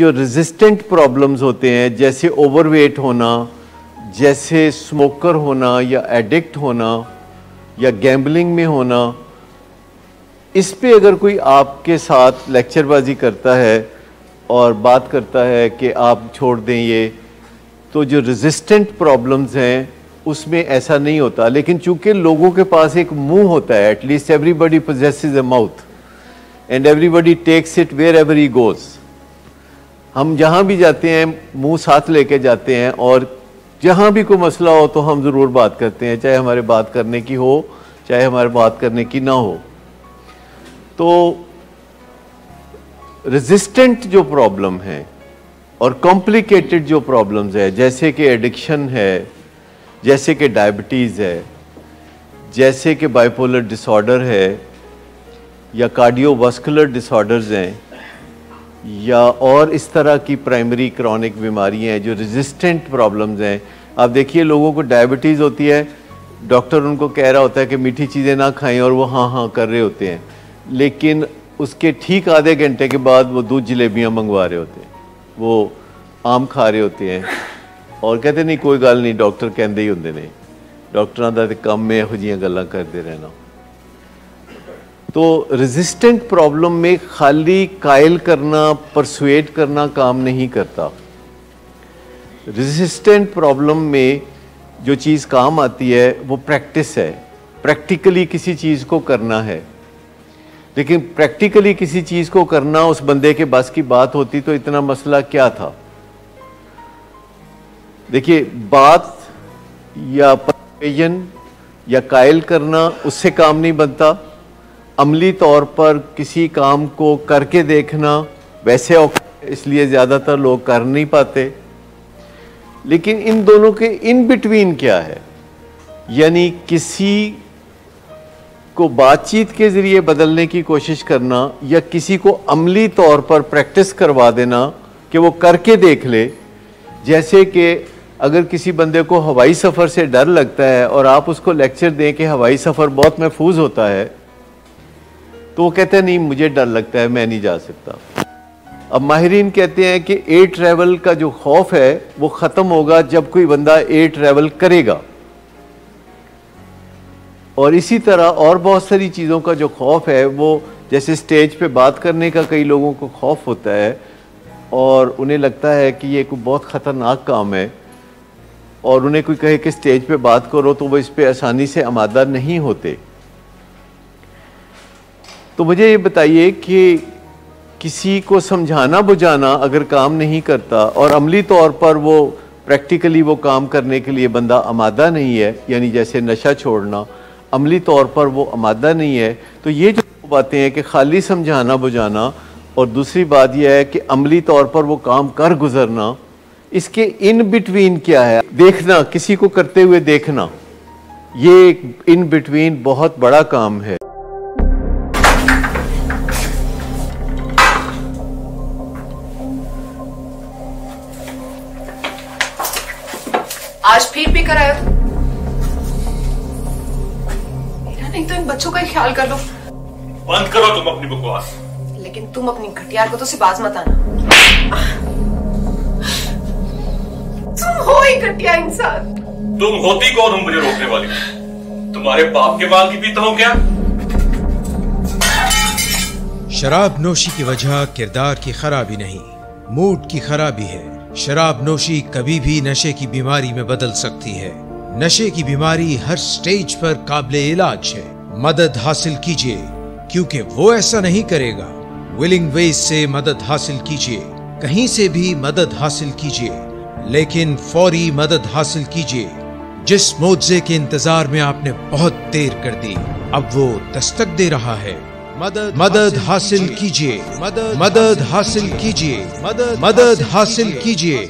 जो resistant problems होते हैं जैसे ओवरवेट होना, जैसे स्मोकर होना या एडिक्ट होना या गैम्बलिंग में होना, इस पे अगर कोई आपके साथ लेक्चरबाजी करता है और बात करता है कि आप छोड़ दें ये, तो जो रेजिस्टेंट प्रॉब्लम्स हैं उसमें ऐसा नहीं होता। लेकिन चूंकि लोगों के पास एक मुंह होता है, at least everybody possesses a mouth and everybody takes it wherever he goes. हम जहाँ भी जाते हैं मुंह साथ लेके जाते हैं और जहाँ भी कोई मसला हो तो हम ज़रूर बात करते हैं, चाहे हमारे बात करने की हो चाहे हमारे बात करने की ना हो। तो रेजिस्टेंट जो प्रॉब्लम है और कॉम्प्लिकेटेड जो प्रॉब्लम्स है, जैसे कि एडिक्शन है, जैसे कि डायबिटीज़ है, जैसे कि बाइपोलर डिसऑर्डर है या कार्डियोवास्कुलर डिसऑर्डर्स हैं या और इस तरह की प्राइमरी क्रॉनिक बीमारियां हैं जो रेजिस्टेंट प्रॉब्लम्स हैं। आप देखिए लोगों को डायबिटीज़ होती है, डॉक्टर उनको कह रहा होता है कि मीठी चीज़ें ना खाएं और वो हाँ हाँ कर रहे होते हैं, लेकिन उसके ठीक आधे घंटे के बाद वो दूध जलेबियाँ मंगवा रहे होते हैं, वो आम खा रहे होते हैं और कहते नहीं कोई गल नहीं, डॉक्टर कहते ही होंगे ने, डॉक्टरों का तो काम है यहो जिहियां गल्लां करते रहना। तो रेजिस्टेंट प्रॉब्लम में खाली कायल करना, परसुएट करना काम नहीं करता। रेजिस्टेंट प्रॉब्लम में जो चीज़ काम आती है वो प्रैक्टिस है, प्रैक्टिकली किसी चीज़ को करना है। लेकिन प्रैक्टिकली किसी चीज़ को करना उस बंदे के बस की बात होती तो इतना मसला क्या था। देखिए, बात या परसुएजन या कायल करना उससे काम नहीं बनता। अमली तौर पर किसी काम को करके देखना वैसे इसलिए ज़्यादातर लोग कर नहीं पाते। लेकिन इन दोनों के इन बिटवीन क्या है, यानी किसी को बातचीत के ज़रिए बदलने की कोशिश करना या किसी को अमली तौर पर प्रैक्टिस करवा देना कि वो करके देख ले। जैसे कि अगर किसी बंदे को हवाई सफ़र से डर लगता है और आप उसको लेक्चर दें कि हवाई सफ़र बहुत महफूज होता है, तो वो कहते हैं नहीं मुझे डर लगता है, मैं नहीं जा सकता। अब माहिरीन कहते हैं कि एयर ट्रैवल का जो खौफ है वो ख़त्म होगा जब कोई बंदा एयर ट्रैवल करेगा। और इसी तरह और बहुत सारी चीज़ों का जो खौफ है, वो जैसे स्टेज पे बात करने का कई लोगों को खौफ होता है और उन्हें लगता है कि ये कोई बहुत ख़तरनाक काम है और उन्हें कोई कहे कि स्टेज पे बात करो तो वो इस पर आसानी से आमादा नहीं होते। तो मुझे ये बताइए कि किसी को समझाना बुझाना अगर काम नहीं करता और अमली तौर पर वो प्रैक्टिकली वो काम करने के लिए बंदा आमादा नहीं है, यानी जैसे नशा छोड़ना अमली तौर पर वो आमादा नहीं है, तो ये जो बातें हैं कि खाली समझाना बुझाना और दूसरी बात यह है कि अमली तौर पर वो काम कर गुजरना, इसके इन बिटवीन क्या है देखना, किसी को करते हुए देखना, ये एक इन बिटवीन बहुत बड़ा काम है। आज फिर भी कराया मेरा नहीं तो इन बच्चों का ही ख्याल कर लो। बंद करो तुम अपनी बकवास। लेकिन तुम अपनी घटिया हरकतों से बाज मत आना। तुम हो ही घटिया इंसान। तुम होती कौन हो मुझे रोकने वाली? तुम्हारे बाप के बाल की पीता हूं क्या? शराब नोशी की वजह किरदार की खराबी नहीं, मूड की खराबी है। शराब नोशी कभी भी नशे की बीमारी में बदल सकती है। नशे की बीमारी हर स्टेज पर काबिले इलाज है। मदद हासिल कीजिए, क्योंकि वो ऐसा नहीं करेगा। विलिंग वेज से मदद हासिल कीजिए, कहीं से भी मदद हासिल कीजिए, लेकिन फौरी मदद हासिल कीजिए। जिस मुआवजे के इंतजार में आपने बहुत देर कर दी, अब वो दस्तक दे रहा है। मदद हासिल कीजिए, मदद हासिल कीजिए, मदद हासिल कीजिए।